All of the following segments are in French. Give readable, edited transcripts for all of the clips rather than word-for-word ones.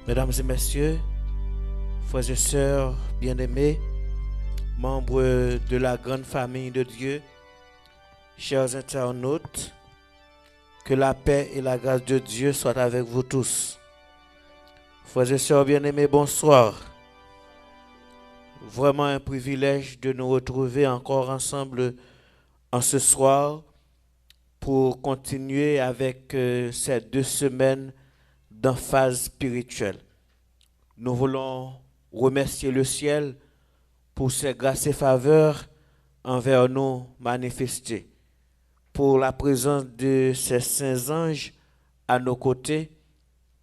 Mesdames et messieurs, frères et sœurs bien-aimés, membres de la grande famille de Dieu, chers internautes, que la paix et la grâce de Dieu soient avec vous tous. Frères et sœurs bien-aimés, bonsoir. Vraiment un privilège de nous retrouver encore ensemble en ce soir pour continuer avec ces 2 semaines d'emphase spirituelle. Nous voulons remercier le ciel pour ses grâces et faveurs envers nous manifestées, pour la présence de ces saints anges à nos côtés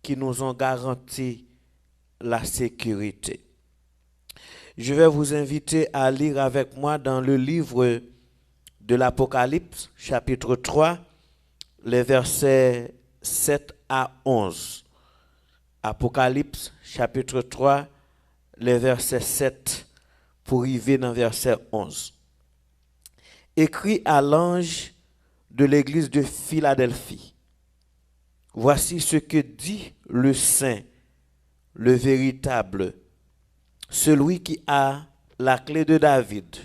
qui nous ont garanti la sécurité. Je vais vous inviter à lire avec moi dans le livre de l'Apocalypse, chapitre 3, les versets 7 à 11. Apocalypse, chapitre 3, les versets 7 pour arriver dans verset 11. Écrit à l'ange de l'église de Philadelphie. Voici ce que dit le Saint, le véritable, celui qui a la clé de David,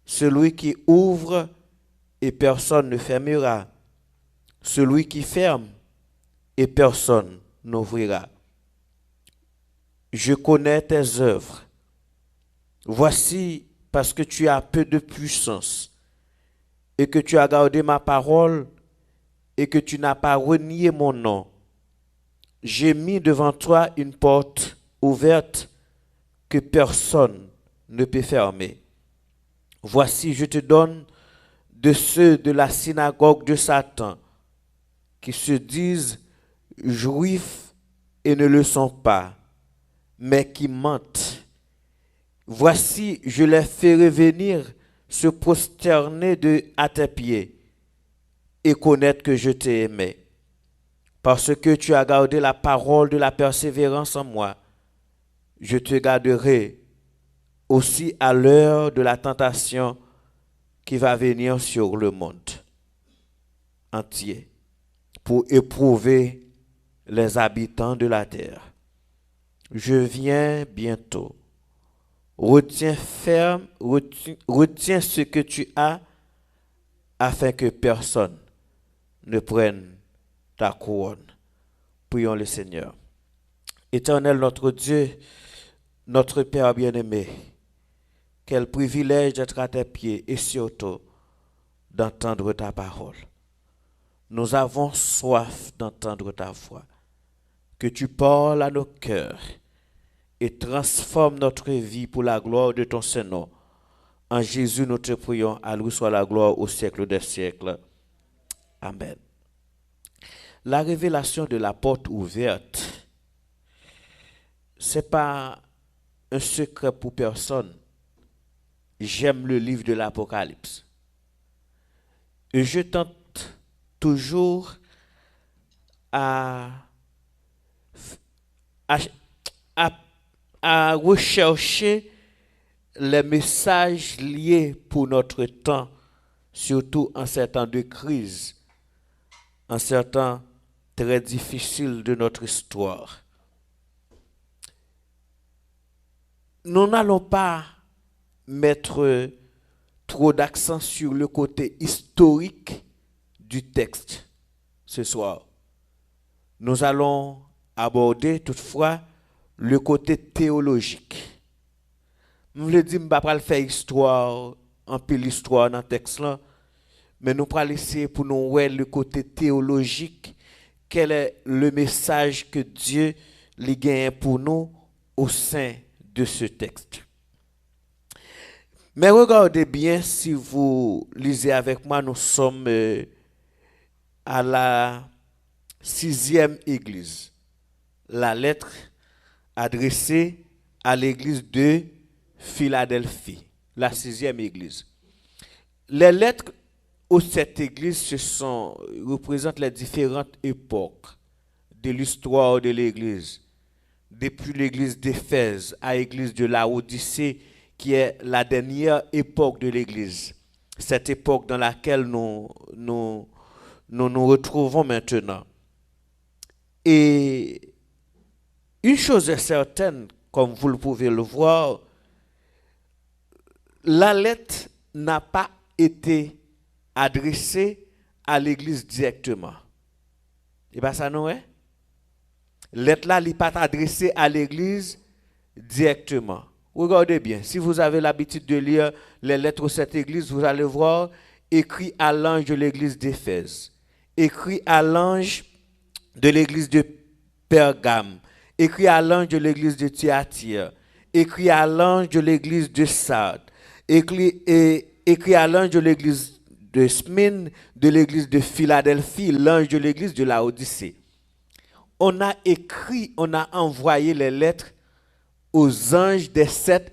celui qui ouvre et personne ne fermera, celui qui ferme et personne n'ouvrira. Je connais tes œuvres. Voici parce que tu as peu de puissance et que tu as gardé ma parole et que tu n'as pas renié mon nom. J'ai mis devant toi une porte ouverte que personne ne peut fermer. Voici, je te donne de ceux de la synagogue de Satan qui se disent juifs et ne le sont pas, mais qui mentent. Voici, je les ferai venir se prosterner à tes pieds et connaître que je t'ai aimé. Parce que tu as gardé la parole de la persévérance en moi, je te garderai aussi à l'heure de la tentation qui va venir sur le monde entier pour éprouver les habitants de la terre. Je viens bientôt. Retiens ferme, retiens ce que tu as afin que personne ne prenne ta couronne. Prions le Seigneur. Éternel notre Dieu, notre Père bien-aimé, quel privilège d'être à tes pieds et surtout d'entendre ta parole. Nous avons soif d'entendre ta voix. Que tu parles à nos cœurs et transforme notre vie pour la gloire de ton Saint-Nom. En Jésus, nous te prions, à lui soit la gloire au siècle des siècles. Amen. La révélation de la porte ouverte, ce n'est pas un secret pour personne. J'aime le livre de l'Apocalypse. Et je tente toujours à rechercher les messages liés pour notre temps, surtout en ces temps de crise, en ces temps très difficiles de notre histoire. Nous n'allons pas mettre trop d'accent sur le côté historique du texte ce soir. Nous allons aborder toutefois le côté théologique. Je ne dis pas que faire histoire, un peu l'histoire dans le texte là, mais nous allons essayer pour nous voir le côté théologique, quel est le message que Dieu lui gagne pour nous au sein de ce texte. Mais regardez bien, si vous lisez avec moi, nous sommes à la 6e église. La lettre adressée à l'église de Philadelphie, la 6e église. Les lettres aux 7 églises représentent les différentes époques de l'histoire de l'église. Depuis l'église d'Éphèse à l'église de Laodicée, qui est la dernière époque de l'église. Cette époque dans laquelle nous retrouvons maintenant. Et Une chose est certaine, comme vous le pouvez le voir, la lettre n'a pas été adressée à l'église directement. Et bien ça non est? Lettre là n'est pas adressée à l'église directement. Regardez bien, si vous avez l'habitude de lire les lettres de cette église, vous allez voir écrit à l'ange de l'église d'Éphèse, écrit à l'ange de l'église de Pergame, écrit à l'ange de l'église de Thyatire, écrit à l'ange de l'église de Sardes, écrit à l'ange de l'église de Smyrne, de l'église de Philadelphie, l'ange de l'église de Laodicée. On a écrit, on a envoyé les lettres aux anges des sept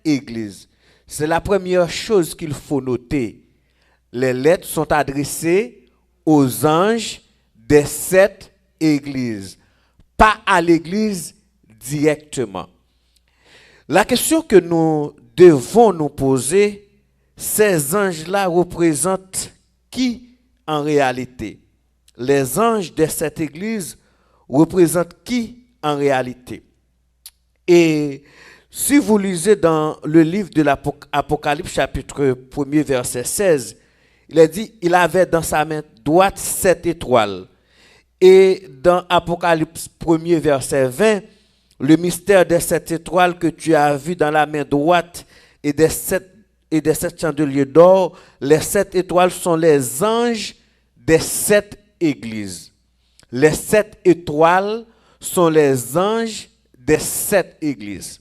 églises. C'est la première chose qu'il faut noter. Les lettres sont adressées aux anges des sept églises, pas à l'église directement. La question que nous devons nous poser, ces anges-là représentent qui en réalité? Les anges de cette église représentent qui en réalité? Et si vous lisez dans le livre de l'Apocalypse chapitre 1er verset 16, il a dit, il avait dans sa main droite 7 étoiles. Et dans Apocalypse 1er verset 20, le mystère des 7 étoiles que tu as vu dans la main droite et des 7 chandeliers d'or, les 7 étoiles sont les anges des 7 églises. Les 7 étoiles sont les anges des 7 églises.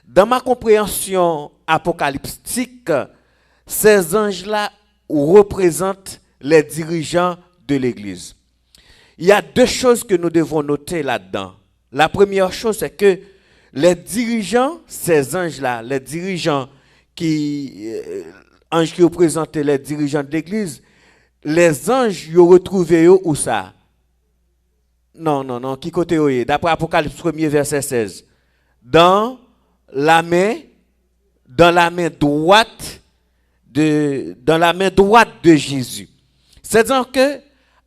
Dans ma compréhension apocalyptique, ces anges-là représentent les dirigeants de l'église. Il y a deux choses que nous devons noter là-dedans. La première chose, c'est que les dirigeants, ces anges-là, les dirigeants anges qui représentaient les dirigeants de l'église, les anges, ils ont retrouvé où ça? Non, qui côté où? D'après Apocalypse 1er verset 16. Dans la main droite de Jésus. C'est-à-dire que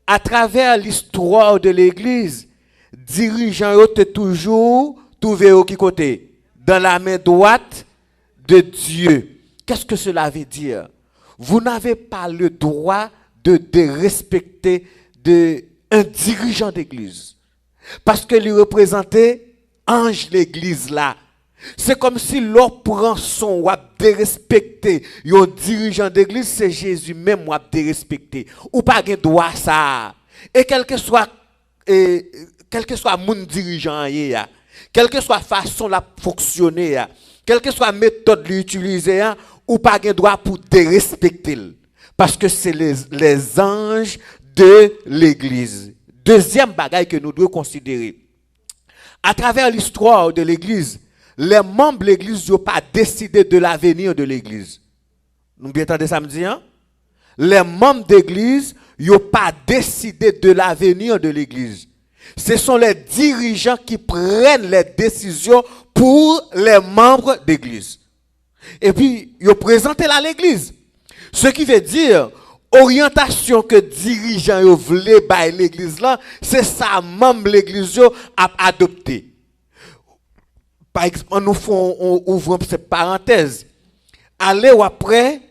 à travers l'histoire de l'église, dirigeants étaient toujours trouvés au qui côté? Dans la main droite de Dieu. Qu'est-ce que cela veut dire? Vous n'avez pas le droit de respecter un dirigeant d'église. Parce que lui représentait ange l'église là. C'est comme si l'on prend son wap de respecter. Un dirigeant d'église, c'est Jésus même wap de respecter. Ou pas de droit ça. Et quel que soit mon dirigeant, quelle que soit façon de fonctionner, quelle que soit méthode l'utiliser, ou pas de droit pour te respecter. Parce que c'est les anges de l'église. Deuxième bagaille que nous devons considérer. À travers l'histoire de l'église, les membres de l'église n'ont pas décidé de l'avenir de l'église. Nous bien entendez samedi, hein? Les membres de l'église n'ont pas décidé de l'avenir de l'église. Ce sont les dirigeants qui prennent les décisions pour les membres d'église. Et puis, ils ont présenté à l'église. Ce qui veut dire, orientation que dirigeants voulaient par l'église là, c'est ça membre l'église a adopté. Par exemple, on ouvre cette parenthèse. Allez ou après,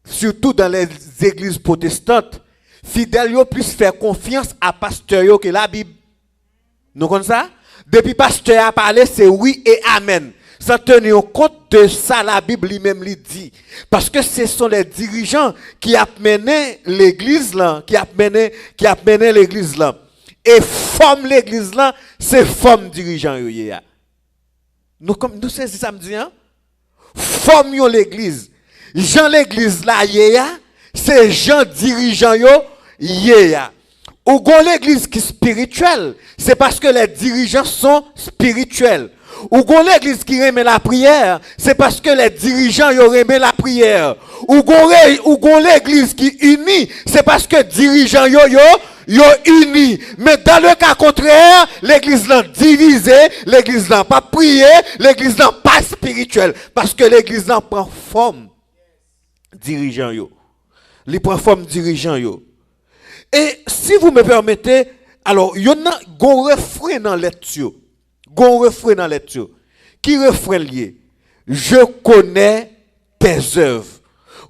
surtout dans les églises protestantes, fidèles yo plus faire confiance à pasteur que la Bible. Nous connaissons ça? Depuis pasteur a parlé, c'est oui et amen. Sans tenir compte de ça, la Bible lui-même lui dit. Parce que ce sont les dirigeants qui ont mené l'église là, qui ont mené l'église là. Et forme l'église là, c'est forme dirigeant yo. Nous c'est samedi, hein? Forme l'église. Jean l'église là, c'est Jean dirigeant yo, Ou gon l'église qui est spirituelle, c'est parce que les dirigeants sont spirituels. Ou gon l'église qui remet la prière, c'est parce que les dirigeants y remet la prière. Ou gon l'église qui unit, c'est parce que dirigeants yo unis. Mais dans le cas contraire, l'église n'a divisé, l'église n'a pas prié, l'église n'a pas spirituelle. Parce que l'église n'a prend forme dirigeant yo. Il prend forme dirigeant yo. Et si vous me permettez, Alors, il y a un refrain dans l'étude. Gon refrain dans l'étude. Qui refrain lié? Je connais tes œuvres.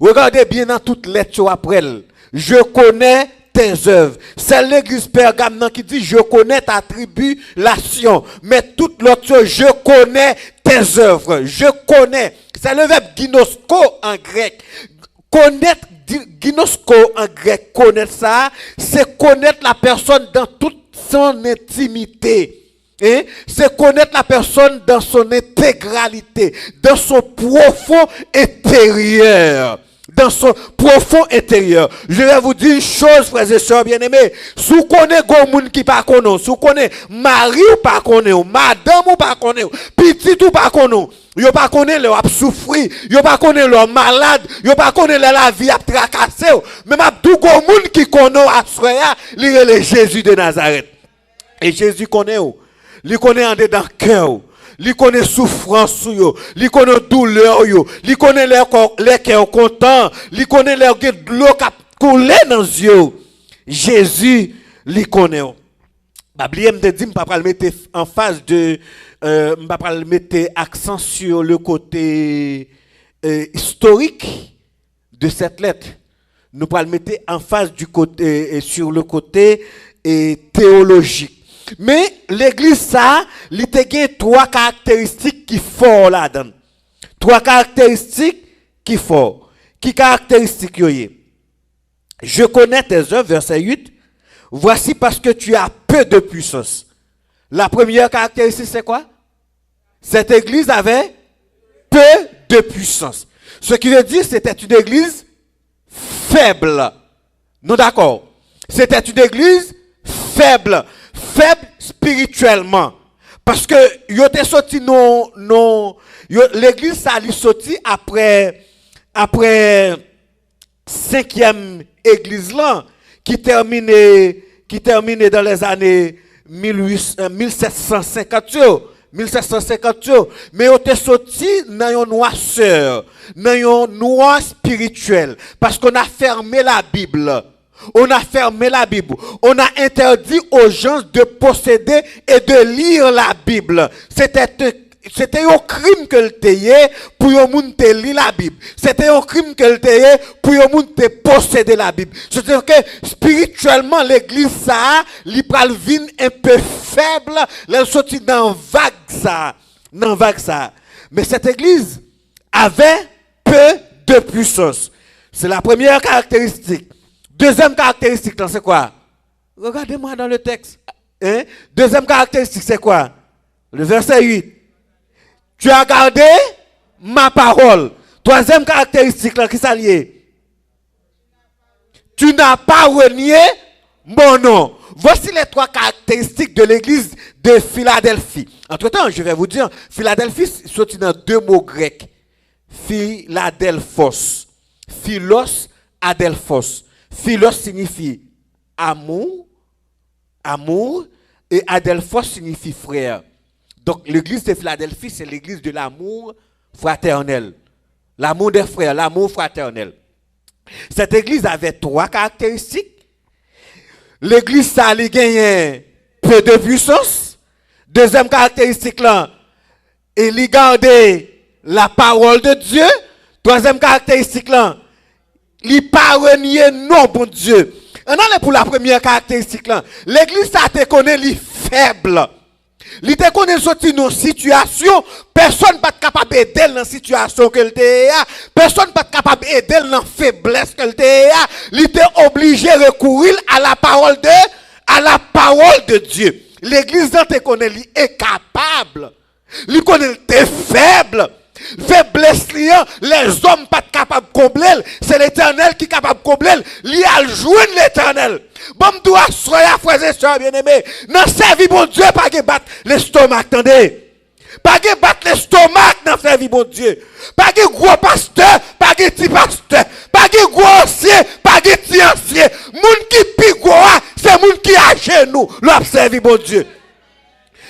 Regardez bien dans toute lettre après elle. Je connais tes œuvres. C'est l'église Pergame qui dit je connais ta tribulation. Mais toute l'autre chose, je connais tes œuvres. Je connais. C'est le verbe ginosko en grec. Connaître, ginosko en grec, connaître ça, c'est connaître la personne dans toute son intimité. C'est connaître la personne dans son intégralité, dans son profond intérieur. Dans son profond intérieur. Je vais vous dire une chose, frères et sœurs bien-aimés. Si vous connaissez un monde qui pas connaît, si vous connaissez mari ou pas connaît, madame ou pas connaît, petit ou pas connaît, yo pas connaît leur souffrir, yo pas connaît leur malade, yo pas connaît la vie a tracassé. Même tout un monde qui connaît à soya, il est Jésus de Nazareth. Et Jésus connaît ou. Il connaît en dedans cœur. Il connaît souffrance, il connaît douleur, il connaît les cœurs contents, il connaît les de l'eau qui coule dans les yeux. Jésus, il connaît. La Bible me dit, je ne vais pas le mettre en face de, je ne vais pas le mettre accent sur le côté historique de cette lettre. Nous allons le mettre en face du côté, sur le côté théologique. Mais l'église, ça, il y a trois caractéristiques qui font là-dedans. Trois caractéristiques qui font. Qui caractéristiques y est? Je connais tes œuvres, verset 8. Voici parce que tu as peu de puissance. La première caractéristique, c'est quoi? Cette église avait peu de puissance. Ce qui veut dire que c'était une église faible. Non, d'accord? C'était une église faible. Faible spirituellement. Parce que l'église ça lui sorti après 5e église là qui terminait dans les années 1750. Mais on était sorti dans une noirceur, dans une noir spirituel parce qu'on a fermé la Bible. On a fermé la Bible. On a interdit aux gens de posséder et de lire la Bible. C'était un crime que le tayait pour les gens te lire la Bible. C'était un crime que le tayait pour les gens te posséder la Bible. C'est-à-dire que spirituellement, l'église, ça, l'ipral vin un peu faible, elle sortit dans vague ça. Mais cette église avait peu de puissance. C'est la première caractéristique. Deuxième caractéristique, c'est quoi? Regardez-moi dans le texte. Deuxième caractéristique, c'est quoi? Le verset 8. Tu as gardé ma parole. Troisième caractéristique, là, qui s'allie. Tu n'as pas renié mon nom. Voici les trois caractéristiques de l'église de Philadelphie. Entre-temps, je vais vous dire, Philadelphie sortit dans deux mots grecs. Philadelphos. Philos, adelphos. Philos signifie amour, et adelphos signifie frère. Donc l'église de Philadelphie, c'est l'église de l'amour fraternel. L'amour des frères, l'amour fraternel. Cette église avait trois caractéristiques. L'église, ça a gagné peu de puissance. Deuxième caractéristique là, il gardait la parole de Dieu. Troisième caractéristique là, il pas renié non bon Dieu. On allait pour la première caractéristique là. L'église ça te connaît li faible. Il te connaît sorti dans situation, personne pas capable d'aider dans situation qu'elle te a, personne pas capable d'aider dans faiblesse qu'elle te a. Il était obligé de recourir à la parole de Dieu. L'église te connaît li est capable. Il connaît t'es faible. Faiblesse liant, les hommes pas capables de combler, c'est l'Éternel qui est capable de combler. Il a joindre l'Éternel. Bon, doit soyez frères et sœurs bien-aimés. Dans sa vie, bon Dieu, pas que battre l'estomac, attendez. Pas que battre l'estomac dans sa vie, bon Dieu. Pas que gros pasteur, pas que petit pasteur. Pas que gros ancien, pas que petit ancien. Moun qui pique, c'est moun qui a chez nous, l'observe, bon Dieu.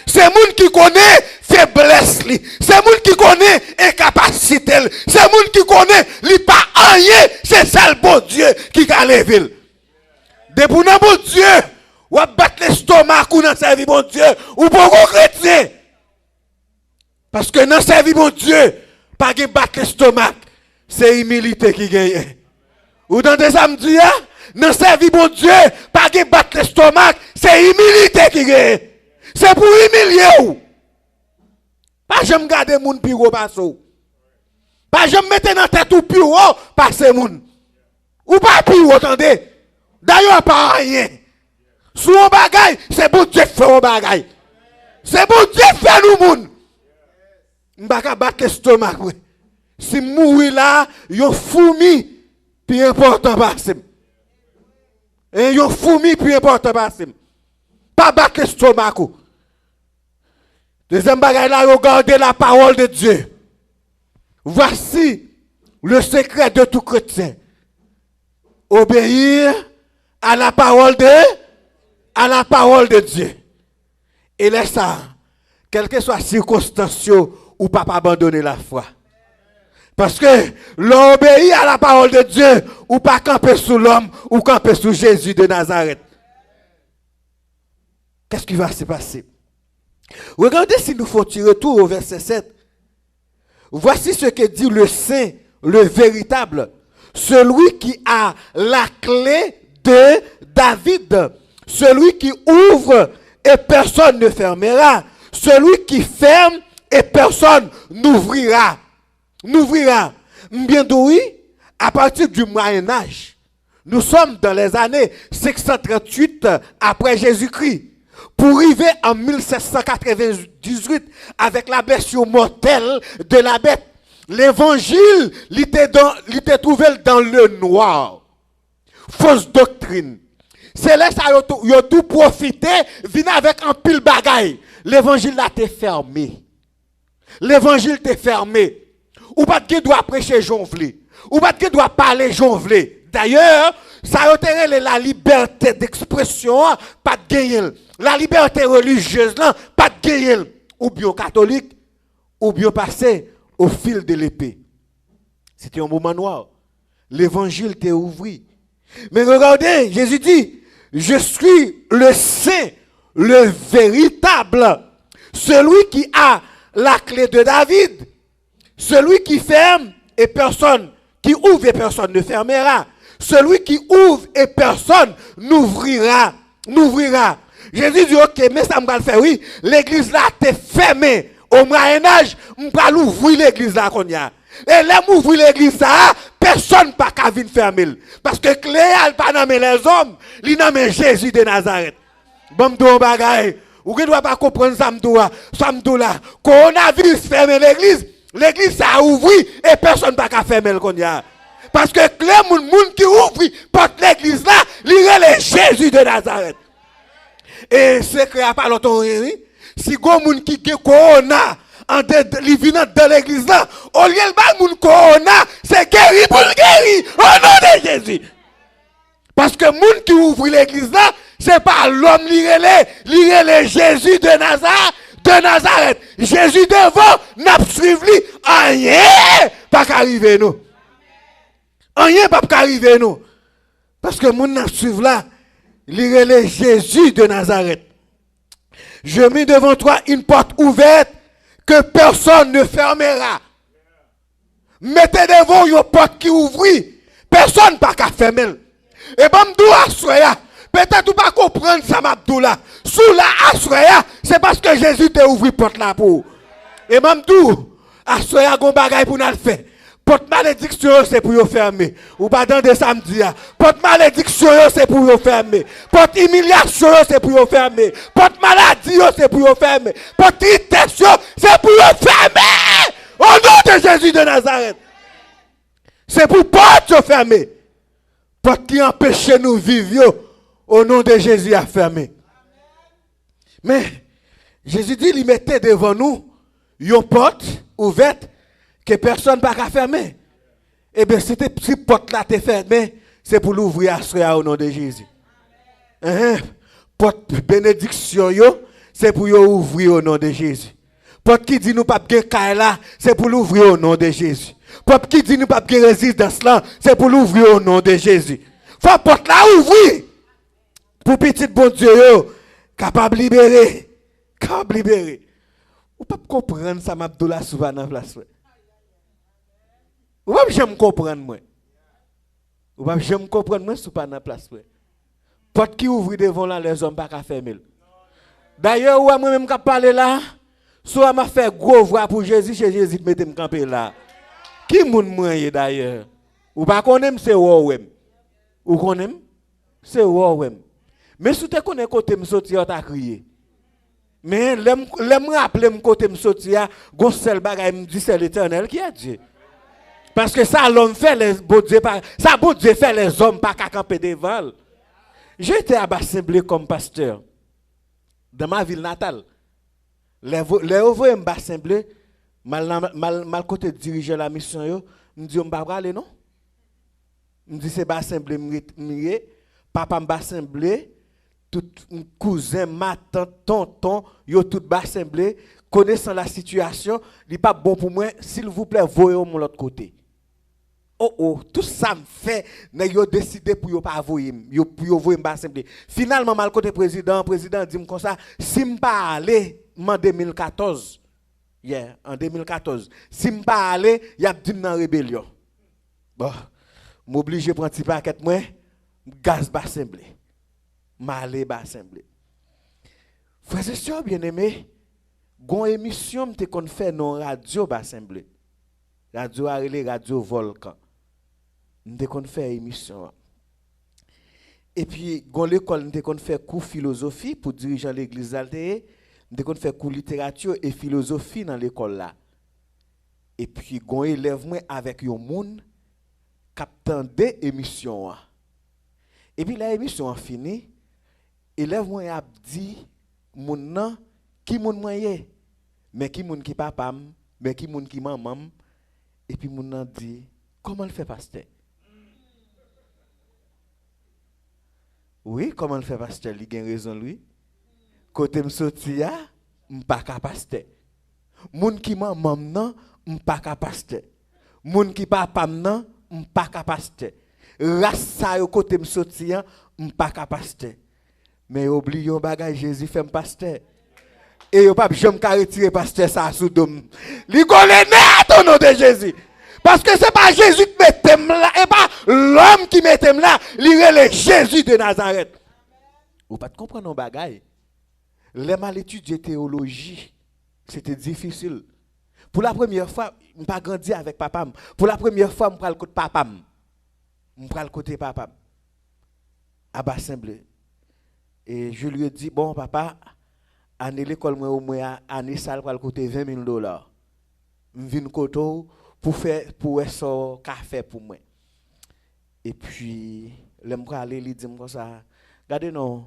C'est moun qui connaît faiblesse li. C'est moun qui connaît incapacité. C'est moun qui connaît li pas rien. C'est ça le bon Dieu qui a levé. Depuis bon Dieu, Ou à battre l'estomac ou dans servir bon Dieu, ou pour vous chrétien. Parce que dans servir bon Dieu, pas de battre l'estomac, c'est humilité qui gagne. Ou dans des samedis, dans servir bon Dieu, pas de battre l'estomac, c'est humilité qui gagne. C'est pour humilier ou. Pas jamais garder moun plus haut passe ou. Pas jamais mettre dans tête ou plus haut passer moun. Ou pas plus haut, attendez. D'ailleurs pas rien. Sous un bagay, c'est bon Dieu fait un bagay. C'est bon Dieu fait nous moun. M'baka battre l'estomac. Si mourir là, yon fourmi plus important passer. Et yon fourmi plus important passer. Pas battre l'estomac. Deuxième bagay là, regardez la parole de Dieu. Voici le secret de tout chrétien. Obéir à la parole de Dieu. Et laisse ça, quelle que soit la circonstance, ou pas abandonner la foi. Parce que l'obéir à la parole de Dieu, ou pas camper sous l'homme, ou camper sous Jésus de Nazareth. Qu'est-ce qui va se passer? Regardez si nous faisons un retour au verset 7. Voici ce que dit le saint, le véritable, celui qui a la clé de David, celui qui ouvre et personne ne fermera, celui qui ferme et personne n'ouvrira. Bien oui, à partir du Moyen-Âge, nous sommes dans les années 638 après Jésus-Christ. Pour arriver en 1798 avec la blessure mortelle de la bête, l'évangile l'était trouvé dans le noir. Fausse doctrine. C'est là que vous avez tout profité, venez avec un pile bagaille. L'évangile là t'est fermé. L'évangile t'est fermé. Ou pas de doit prêcher jonflé. Ou pas de doit parler jonflé. D'ailleurs, ça a la liberté d'expression, pas de gagner. La liberté religieuse, pas de gagner. Ou bien catholique, ou bien passé au fil de l'épée. C'était un moment noir. L'évangile t'est ouvert. Mais regardez, Jésus dit, je suis le saint, le véritable, celui qui a la clé de David, celui qui ferme et personne, qui ouvre et personne ne fermera. Celui qui ouvre et personne n'ouvrira. Jésus dit, ok, mais ça me faire, oui, l'église là t'est fermée. Au Moyen-Âge, je vais ouvrir l'église là qu'on y a. Et là, m'ouvrir l'église là, personne pas qu'à venir fermer. Parce que clé, elle pas nommer les hommes, il nomme Jésus de Nazareth. Bon, m'dou bagay. Ou qui doit pas comprendre ça m'dou là. Coronavirus ferme l'église, l'église ça a ouvert et personne pas qu'à fermer le qu'on y a. Parce que les gens qui ouvrent porte l'église là, ils Jésus de Nazareth. Et c'est que pas longtemps, si les gens qui ont corona, ils viennent dans l'église là, au lieu de les corona, c'est guéri pour guérir au nom de Jésus. Parce que les gens qui ouvrent l'église là, ce n'est pas l'homme qui est Jésus de Nazareth. Jésus devant, n'a pas suivi rien, pas qu'arriver nous. Rien pas arriver nous. Parce que mon n'a suivre là, il est Jésus de Nazareth. Je mets devant toi une porte ouverte que personne ne fermera. Mettez devant une porte qui ouvre, personne pas qu'à fermer. Et bon m'dou peut-être ou pas comprendre ça m'abdou là. Sous la assoya, c'est parce que Jésus t'a ouvert porte là pour. Et m'dou assoya gon bagay pour nous faire. Porte malédiction, c'est pour vous fermer. Ou pas dans des samedis. Porte malédiction, c'est pour vous fermer. Porte humiliation, c'est pour vous fermer. Porte maladie, c'est pour vous fermer. Porte tristesse, c'est pour vous fermer. Au nom de Jésus de Nazareth. C'est pour porte fermer. Porte qui empêche nous vivre, au nom de Jésus à fermer. Mais, Jésus dit, il mettait devant nous une porte ouverte que personne n'a pas fermer. Eh bien, si cette porte-là est fermée, c'est pour l'ouvrir au nom de Jésus. Porte bénédiction, c'est pour l'ouvrir au nom de Jésus. Porte qui dit nous pas bien là, c'est pour l'ouvrir au nom de Jésus. Porte qui dit nous pas bien résistance là, c'est pour l'ouvrir au nom de Jésus. Faut porte là ouvrir. Pour petit bon Dieu, yo, capable de libérer. Capable de libérer. Ou pas comprendre ça, Mabdoula souvent dans la place. Ou pas jamais comprendre moi. Ou pas jamais comprendre moi, sous pas dans la place. Porte qui ouvre devant là, les hommes pas qu'à fermer. D'ailleurs, ou moi-même qui parle là, soit m'a fait gros voix pour Jésus, chez Jésus, mettez me camper là. Qui moun moyen d'ailleurs? Ou pas connaît c'est ouais. Ou connaît c'est ouais. Mais si tu connais côté me sortir t'a crié. Mais l'aime rappeler me côté me sortir, gon seul bagay me dit c'est l'Éternel qui a dit. Parce que ça l'homme fait les beaux Dieu pas ça beau Dieu fait les hommes pas qu'à camper devant. J'étais à Bassemblé comme pasteur dans ma ville natale. Les ouvriers me Bassemblé mal côté diriger la mission yo, me dit on pas aller non. Me dit c'est Bassemblé me papa me Bassemblé tout cousin, ma tante, tonton, yo tout Bassemblé connaissant la situation, il pas bon pour moi, s'il vous plaît, voyez mon l'autre côté. Oh, tout ça me fait, mais yo décidé pour yo pas voyer, yo voyer Bassemblé. Finalement mal côté président dit comme ça, si me pas aller en 2014. En 2014, si me pas aller, y a dit dans rébellion. Bon, m'oblige prendre petit paquet moi, gaz Bassemblé. Malé Bassemblé. Frères et sœurs bien-aimés, gon émission te kon fait non radio Bassemblé. Radio Arélé, radio Volcan. M'te kon fait émission. Et puis gon l'école m'te kon fait cours philosophie pour dirigeant l'église d'Alté, m'te kon fait cours littérature et philosophie dans l'école là. Et puis gon élève moi avec yon moun captant des émissions. Et puis la émission a fini. Élève moi a dit moun nan qui moun moyen mais qui moun qui papam mais qui moun qui maman et puis moun nan dit comment le fait pasteur. Oui, comment le fait pasteur, il a raison lui. Côté me sorti a m'pa ka pasteur. Moun qui maman nan m'pa ka pasteur. Moun qui papam nan m'pa ka pasteur. Rassa yo côté me sorti a m'pa ka pasteur. Mais oublions bagage Jésus fait pasteur. Et yo pas jamais ka retirer pasteur ça sous dôme. Li connaît ton nom de Jésus. Parce que c'est pas Jésus qui mettait là et pas l'homme qui mettait là, li relè Jésus de Nazareth. Ou pas comprendre nos bagage. Les mal étudier théologie, c'était difficile. Pour la première fois, je pas grandi avec papa. Pour la première fois, je prends le côté papa. Je prends le côté papa. À Bassemblé. Et je lui ai dit, bon papa, année l'école moi au moins année ça pour le côté $20,000. Je viens koto pour faire pour ça café pour moi. Et puis le m'pa aller lui dit comme ça, regardez non,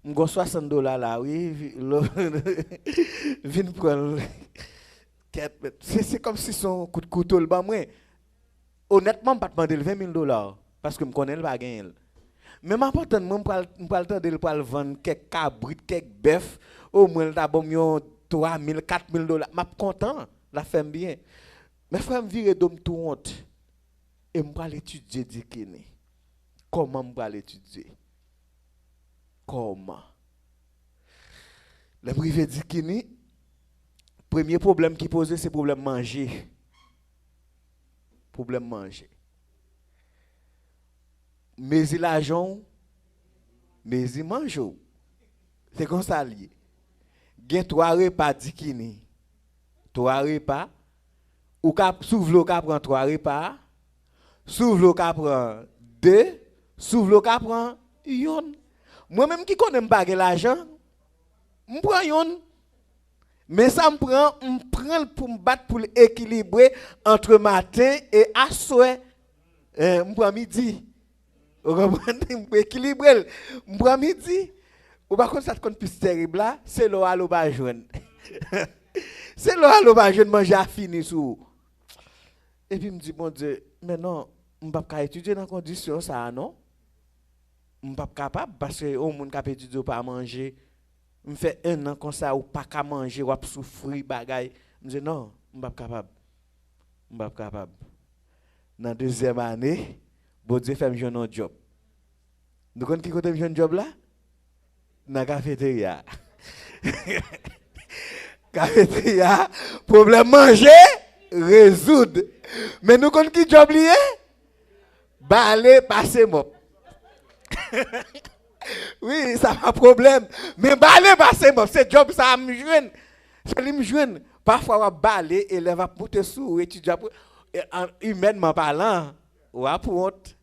m'go $60 là, oui, viens prendre c'est comme si son coup de couteau le bas moi. Honnêtement, pas demander $20,000 parce que me connais le pas gagner. Mais m'important moi m'pa le temps de le vendre quelques cabrit, quelques bœuf, au moins ta bon $3,000, $4,000, m'a content, la femme bien. Mais frère me virer d'homme tout honte et m'pa l'étudier dikini. Comment m'pa l'étudier? Comment? Le privé dikini, premier problème qui pose c'est problème manger. Problème manger. Mais il l'argent, mais il mange. C'est comme ça lié. Gen 3 repas dikini. 3 repas. Ou cap s'ouvre le cap prend 3 repas. S'ouvre le cap prend 2. S'ouvre le cap prend 1. Moi même qui connais pas l'argent, je prends 1. Mais ça me prend pour me battre pour l'équilibrer entre matin et à soir. Je prends midi. Vous comprenez? Pour équilibrer. Je prends midi. Ou par contre ça te compte plus terrible là, c'est l'eau à l'eau pas jeune. C'est l'eau à l'eau pas jeune manger à fini sous. Et puis me dit bon Dieu, mais non, je ne peux pas étudier dans condition ça non. Je ne suis pas capable parce que au monde qui étudier pas manger. Je fais 1 an comme ça ou pas qu'à manger ou à souffrir bagaille. Je dis non, je ne suis pas capable. Je ne suis pas capable. Dans la 2e année, bon Dieu fait un jeune job. Vous connaissez qui côté jeune job là? dans la cafétéria. Cafétéria, problème manger, résoudre. Mais nous connaissons qui job lié? Balai, passer mop. Oui, ça pas problème. Mais balai, passer mop, c'est job ça me joindre. Ça me joindre. Parfois, on balai, élève va monter sous étudiant humainement parlant, ou à pour honte.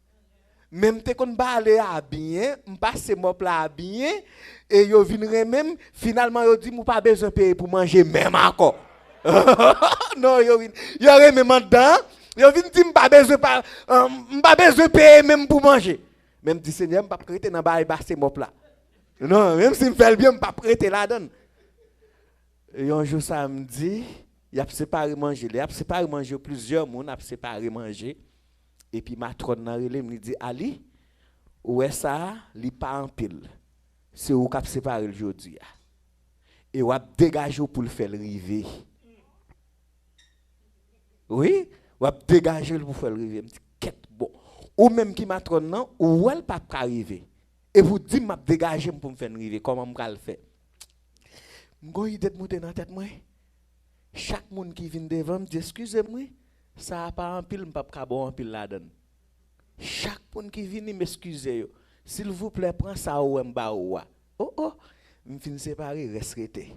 Même te kon balai à bien, m'passe mop là à bien et yo viendrait même finalement yo dit m'ou pas besoin payer pour manger même encore. Non, yo même dedans, yo vinn dit m'pas besoin payer même pour manger. Même dit Seigneur m'pas prêter dans balai basse mop là. Non, même si m'fait bien m'pas prêter là-dedans. Et un jour samedi, il a séparé manger, il a séparé manger plusieurs monde, a séparé manger. Et puis matrone nan relé me dit Ali, ouais ça, li pas en pile. C'est ou cap séparer aujourd'hui. Et ou a dégager pour le faire river. Oui, ou a dégager pour faire river. Me dit quête bon. Ou même qui matrone nan ou elle pas arriver. Et vous dit m'a dégager pour me faire river, comment m'ka le faire. M'go idée de monter dans tête moi. Chaque monde qui vient devant me dit excusez-moi. Ça n'a pas en pile, je pas bon en pile là-dedans. Chaque monde qui vient m'excuser, s'il vous plaît, prends ça ou m'ba ou. Oh, me fin séparer, reste arrêté.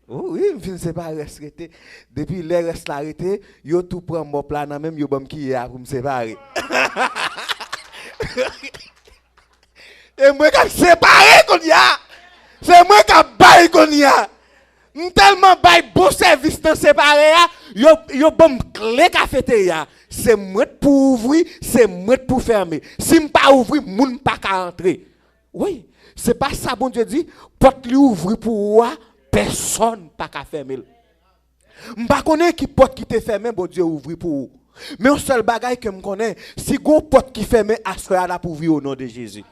Oh oui, me fin séparer, reste arrêté. Depuis les reste arrêté, yo tout prend mon plan même yo bam qui est pour me séparer. Et moi qui séparer qu'on y a. C'est moi qui bail qu'on y a. Tellement bail bon service dans séparé yo bon clé cafétéria c'est moi pour ouvrir c'est moi pour fermer si m pas ouvrir moun pas ka entrer oui c'est pas ça bon Dieu dit porte lui ouvrir pour personne pas ka fermer m pas connais qui porte qui te fermé bon Dieu ouvrir pour mais un seul bagage que me connais si gon porte qui fermé assoya là pour ouvrir au nom de Jésus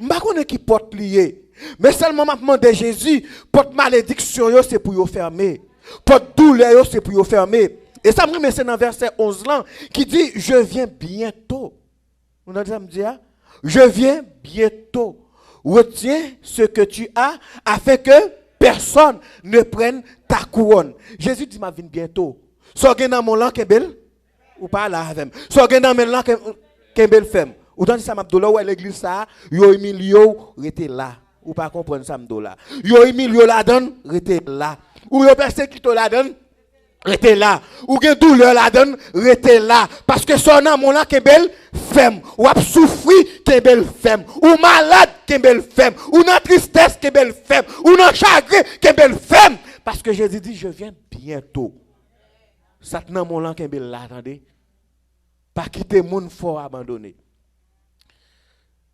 m pas connais qui porte lié. Mais seulement maintenant de Jésus, porte malédiction, c'est pour y fermer. Porte douleur, c'est pour y fermer. Et ça me c'est dans verset 11 là, qui dit, je viens bientôt. Vous entendez me dire? Je viens bientôt. Retiens ce que tu as, afin que personne ne prenne ta couronne. Jésus dit, ma vie bientôt. Soit dans mon lang kembel, ou pas là avec. Soit dans mon lang kembel femme. Ou dans ça m'a dola ou l'église ça, yo Emilio rete là. Ou pas comprendre ça m'dola. Yo Emilio la donne, rete là. Ou yo persécuto la donne, rete là. Ou gen douleur la donne, rete là. Parce que son nom mon là kembel femme. Ou a souffri kembel femme. Ou malade kembel femme. Ou dans tristesse kembel femme. Ou dans chagrin kembel femme. Parce que Jésus dit je viens bientôt. Ça nan mon là kembel là, attendez. Pas quitter moun fort abandonné.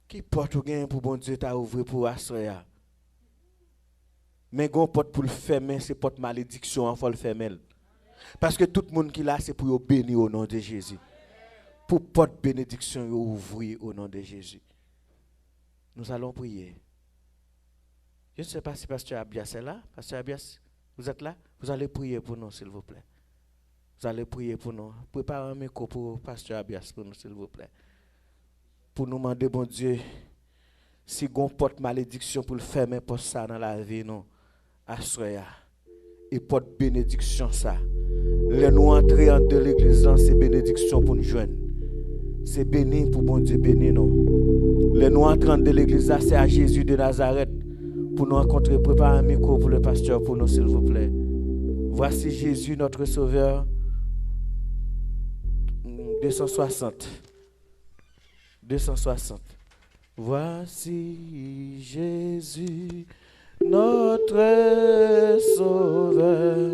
Qui porte ou gain pour bon Dieu t'a ouvert pour assoya. Mais gon porte pour le fermer, c'est porte malédiction, il faut le fermer. Parce que tout le monde qui là c'est pour bénir au nom de Jésus. Pour porte bénédiction ouvrir au nom de Jésus. Nous allons prier. Je ne sais pas si pasteur Abias est là. Pasteur Abias, vous êtes là? Vous allez prier pour nous s'il vous plaît. Vous allez prier pour nous. Préparez un micro pour pasteur Abias pour nous s'il vous plaît. Pour nous demander, bon Dieu, si on porte malédiction pour le fermer pour ça dans la vie, non, assoya. Et porte bénédiction ça. Les nous entrer en de l'église, c'est bénédiction pour nous joindre. C'est béni pour bon Dieu, béni nous. Les nous entrer de l'église, c'est à Jésus de Nazareth. Pour nous rencontrer, préparez un micro pour le pasteur, pour nous, s'il vous plaît. Voici Jésus, notre Sauveur. 260. 260. Voici Jésus, notre Sauveur,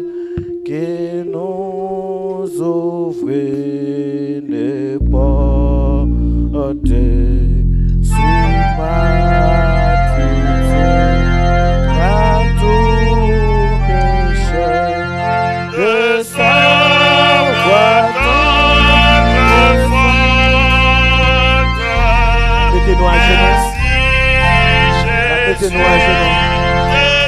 qui nous ouvre les portes sous à tout péché, de savoir. Mettez-nous à genoux. Mettez-nous à genoux.